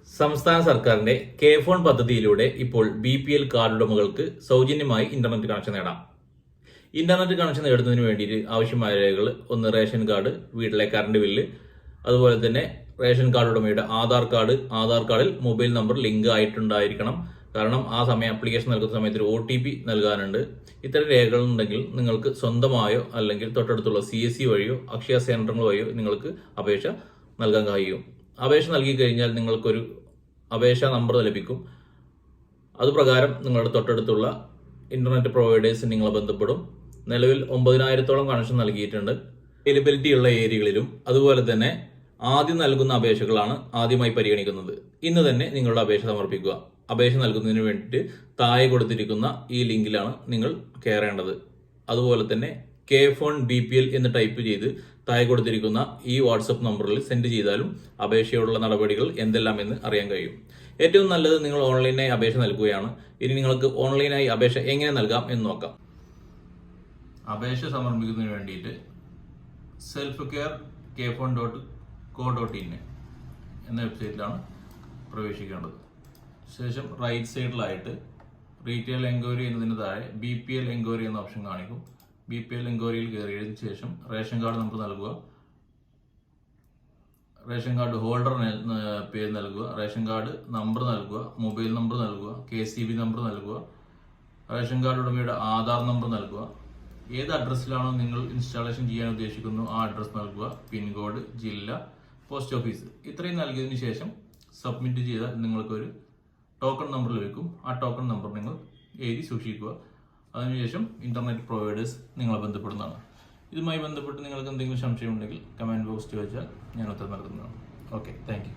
സംസ്ഥാന സർക്കാരിന്റെ K phone പദ്ധതിയിലൂടെ ഇപ്പോൾ BPL കാർഡ് ഉടമകൾക്ക് സൗജന്യമായി ഇന്റർനെറ്റ് കണക്ഷൻ നേടാം. ഇന്റർനെറ്റ് കണക്ഷൻ നേടുന്നതിന് വേണ്ടിയിട്ട് ആവശ്യമായ രേഖകൾ ഒന്ന് റേഷൻ കാർഡ്, വീട്ടിലെ കറണ്ട് ബില്ല്, അതുപോലെ തന്നെ റേഷൻ കാർഡ് ഉടമയുടെ ആധാർ കാർഡിൽ മൊബൈൽ നമ്പർ ലിങ്ക് ആയിട്ടുണ്ടായിരിക്കണം. കാരണം ആ സമയം ആപ്ലിക്കേഷൻ നൽകുന്ന സമയത്ത് ഒരു OTP നൽകാനുണ്ട്. ഇത്തരം രേഖകൾ ഉണ്ടെങ്കിൽ നിങ്ങൾക്ക് സ്വന്തമായോ അല്ലെങ്കിൽ തൊട്ടടുത്തുള്ള CSC വഴിയോ അക്ഷയ സെന്ററുകൾ വഴിയോ നിങ്ങൾക്ക് അപേക്ഷ നൽകാൻ കഴിയും. അപേക്ഷ നൽകി കഴിഞ്ഞാൽ നിങ്ങൾക്കൊരു അപേക്ഷാ നമ്പർ ലഭിക്കും. അതുപ്രകാരം നിങ്ങളുടെ തൊട്ടടുത്തുള്ള ഇന്റർനെറ്റ് പ്രൊവൈഡേഴ്സ് നിങ്ങളെ ബന്ധപ്പെടും. നിലവിൽ 9000-ഓളം കണക്ഷൻ നൽകിയിട്ടുണ്ട്. അവൈലബിലിറ്റി ഉള്ള ഏരിയകളിലും അതുപോലെ തന്നെ ആദ്യം നൽകുന്ന അപേക്ഷകളാണ് ആദ്യമായി പരിഗണിക്കുന്നത്. ഇന്ന് തന്നെ നിങ്ങളുടെ അപേക്ഷ സമർപ്പിക്കുക. അപേക്ഷ നൽകുന്നതിന് വേണ്ടിയിട്ട് താഴെ കൊടുത്തിരിക്കുന്ന ഈ ലിങ്കിലാണ് നിങ്ങൾ കയറേണ്ടത്. അതുപോലെ തന്നെ കെ ഫോൺ BPL എന്ന് ടൈപ്പ് ചെയ്ത് താഴെ കൊടുത്തിരിക്കുന്ന ഈ വാട്സപ്പ് നമ്പറിൽ സെൻഡ് ചെയ്താലും അപേക്ഷയോടുള്ള നടപടികൾ എന്തെല്ലാം എന്ന് അറിയാൻ കഴിയും. ഏറ്റവും നല്ലത് നിങ്ങൾ ഓൺലൈനായി അപേക്ഷ നൽകുകയാണ്. ഇനി നിങ്ങൾക്ക് ഓൺലൈനായി അപേക്ഷ എങ്ങനെ നൽകാം എന്ന് നോക്കാം. അപേക്ഷ സമർപ്പിക്കുന്നതിന് വേണ്ടിയിട്ട് selfcare.kphone.co.in എന്ന വെബ്സൈറ്റിലാണ് പ്രവേശിക്കേണ്ടത്. ശേഷം റൈറ്റ് സൈഡിലായിട്ട് റീറ്റെയിൽ എൻക്വയറി എന്നതിന് താഴെ BPL എൻക്വയറി എന്ന ഓപ്ഷൻ കാണിക്കും. BPL എൻക്വയറിയിൽ കയറിയതിനു ശേഷം റേഷൻ കാർഡ് നമ്പർ നൽകുക, റേഷൻ കാർഡ് ഹോൾഡർ പേര് നൽകുക, റേഷൻ കാർഡ് നമ്പർ നൽകുക, മൊബൈൽ നമ്പർ നൽകുക, KCB നമ്പർ നൽകുക, റേഷൻ കാർഡ് ഉടമയുടെ ആധാർ നമ്പർ നൽകുക, ഏത് അഡ്രസ്സിലാണോ നിങ്ങൾ ഇൻസ്റ്റാളേഷൻ ചെയ്യാൻ ഉദ്ദേശിക്കുന്നു ആ അഡ്രസ്സ് നൽകുക, പിൻകോഡ്, ജില്ല, പോസ്റ്റ് ഓഫീസ് ഇത്രയും നൽകിയതിനു ശേഷം സബ്മിറ്റ് ചെയ്താൽ നിങ്ങൾക്കൊരു ടോക്കൺ നമ്പർ ലഭിക്കും. ആ ടോക്കൺ നമ്പർ നിങ്ങൾ എഴുതി സൂക്ഷിക്കുക. അതിനുശേഷം ഇന്റർനെറ്റ് പ്രൊവൈഡേഴ്സ് നിങ്ങളെ ബന്ധപ്പെടുന്നതാണ്. ഇതുമായി ബന്ധപ്പെട്ട് നിങ്ങൾക്ക് എന്തെങ്കിലും സംശയം ഉണ്ടെങ്കിൽ കമന്റ് ബോക്സിൽ വെച്ചാൽ ഞാൻ ഉത്തരം നൽകുന്നതാണ്. Okay, thank you.